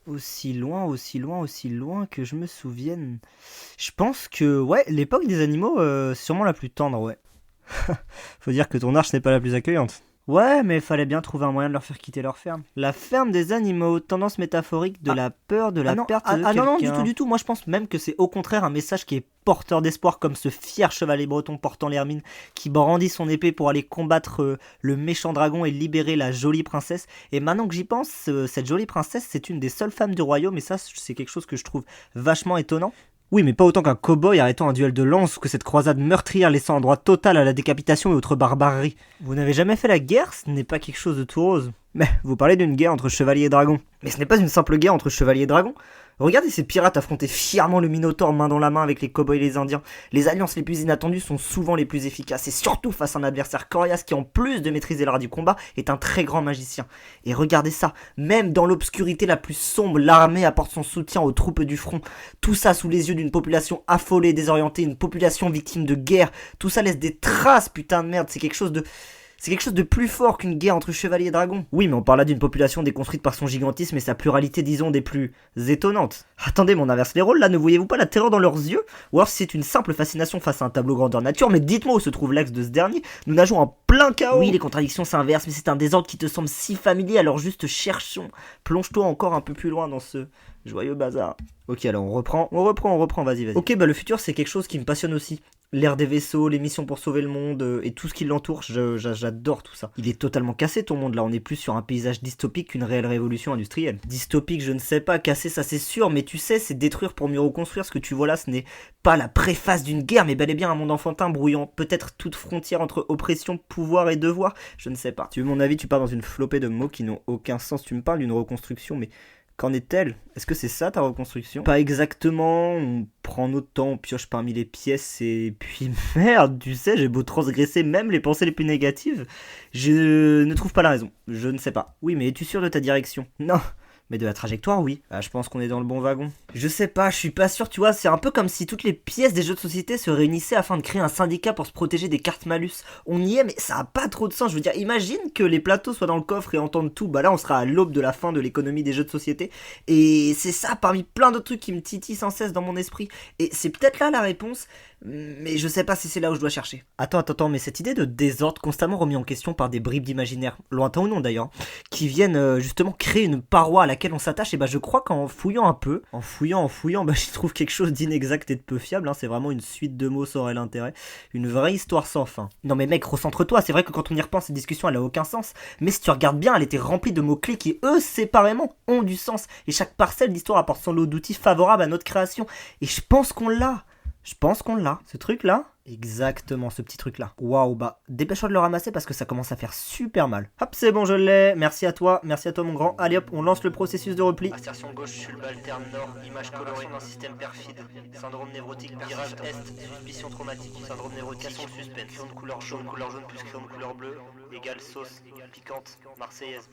Aussi loin, aussi loin, aussi loin que je me souvienne. Je pense que, ouais, l'époque des animaux, c'est sûrement la plus tendre, ouais. Faut dire que ton arche n'est pas la plus accueillante. Ouais, mais fallait bien trouver un moyen de leur faire quitter leur ferme. La ferme des animaux, tendance métaphorique de la peur de la perte de quelqu'un. Non, du tout, du tout. Moi, je pense même que c'est au contraire un message qui est porteur d'espoir, comme ce fier chevalier breton portant l'hermine qui brandit son épée pour aller combattre le méchant dragon et libérer la jolie princesse. Et maintenant que j'y pense, cette jolie princesse, c'est une des seules femmes du royaume, et ça, c'est quelque chose que je trouve vachement étonnant. Oui, mais pas autant qu'un cow-boy arrêtant un duel de lance ou que cette croisade meurtrière laissant un droit total à la décapitation et autres barbaries. Vous n'avez jamais fait la guerre, ce n'est pas quelque chose de tout rose. Mais vous parlez d'une guerre entre chevaliers et dragons. Mais ce n'est pas une simple guerre entre chevaliers et dragons. Regardez ces pirates affronter fièrement le Minotaure main dans la main avec les cow-boys et les Indiens. Les alliances les plus inattendues sont souvent les plus efficaces, et surtout face à un adversaire coriace qui, en plus de maîtriser l'art du combat, est un très grand magicien. Et regardez ça, même dans l'obscurité la plus sombre, l'armée apporte son soutien aux troupes du front. Tout ça sous les yeux d'une population affolée et désorientée, une population victime de guerre. Tout ça laisse des traces, putain de merde, c'est quelque chose de plus fort qu'une guerre entre chevaliers et dragons. Oui, mais on parle là d'une population déconstruite par son gigantisme et sa pluralité, disons, des plus étonnantes. Attendez, mais on inverse les rôles là, ne voyez-vous pas la terreur dans leurs yeux? Ou alors si c'est une simple fascination face à un tableau grandeur nature, mais dites-moi où se trouve l'axe de ce dernier. Nous nageons en plein chaos. Oui, les contradictions s'inversent, mais c'est un désordre qui te semble si familier, alors juste cherchons. Plonge-toi encore un peu plus loin dans ce joyeux bazar. Ok, alors on reprend, vas-y. Ok, bah le futur c'est quelque chose qui me passionne aussi. L'ère des vaisseaux, les missions pour sauver le monde et tout ce qui l'entoure, j'adore tout ça. Il est totalement cassé ton monde là, on est plus sur un paysage dystopique qu'une réelle révolution industrielle. Dystopique, je ne sais pas, cassé ça c'est sûr, mais tu sais, c'est détruire pour mieux reconstruire. Ce que tu vois là, ce n'est pas la préface d'une guerre, mais bel et bien un monde enfantin brouillant peut-être toute frontière entre oppression, pouvoir et devoir, je ne sais pas. Tu veux mon avis, tu pars dans une flopée de mots qui n'ont aucun sens, tu me parles d'une reconstruction, mais qu'en est-elle? Est-ce que c'est ça ta reconstruction? Pas exactement, on prend notre temps, on pioche parmi les pièces et puis merde, tu sais, j'ai beau transgresser même les pensées les plus négatives, je ne trouve pas la raison, je ne sais pas. Oui, mais es-tu sûr de ta direction? Non. Mais de la trajectoire, oui. Ah, je pense qu'on est dans le bon wagon. Je sais pas, je suis pas sûr, tu vois, c'est un peu comme si toutes les pièces des jeux de société se réunissaient afin de créer un syndicat pour se protéger des cartes malus. On y est, mais ça a pas trop de sens. Je veux dire, imagine que les plateaux soient dans le coffre et entendent tout. Bah là, on sera à l'aube de la fin de l'économie des jeux de société. Et c'est ça, parmi plein d'autres trucs qui me titillent sans cesse dans mon esprit. Et c'est peut-être là la réponse, mais je sais pas si c'est là où je dois chercher. Attends, mais cette idée de désordre constamment remis en question par des bribes d'imaginaire, lointain ou non d'ailleurs, qui viennent justement créer une paroi à laquelle on s'attache, et bah je crois qu'en fouillant un peu, en fouillant, bah j'y trouve quelque chose d'inexact et de peu fiable, hein, c'est vraiment une suite de mots sans réel intérêt, une vraie histoire sans fin. Non mais mec, recentre-toi, c'est vrai que quand on y repense, cette discussion elle a aucun sens, mais si tu regardes bien, elle était remplie de mots-clés qui eux, séparément, ont du sens, et chaque parcelle d'histoire apporte son lot d'outils favorables à notre création, et je pense qu'on l'a. Ce truc-là. Exactement, ce petit truc-là. Waouh, bah, dépêche-toi de le ramasser parce que ça commence à faire super mal. Hop, c'est bon, je l'ai. Merci à toi mon grand. Allez hop, on lance le processus de repli. Assertion gauche, Sulba alterne nord, image colorée d'un système perfide. Syndrome névrotique, virage est, suspicion traumatique. Syndrome névrotique, cassons le suspense. Crayon de couleur jaune plus crayon de couleur bleue, égale sauce, piquante, marseillaise.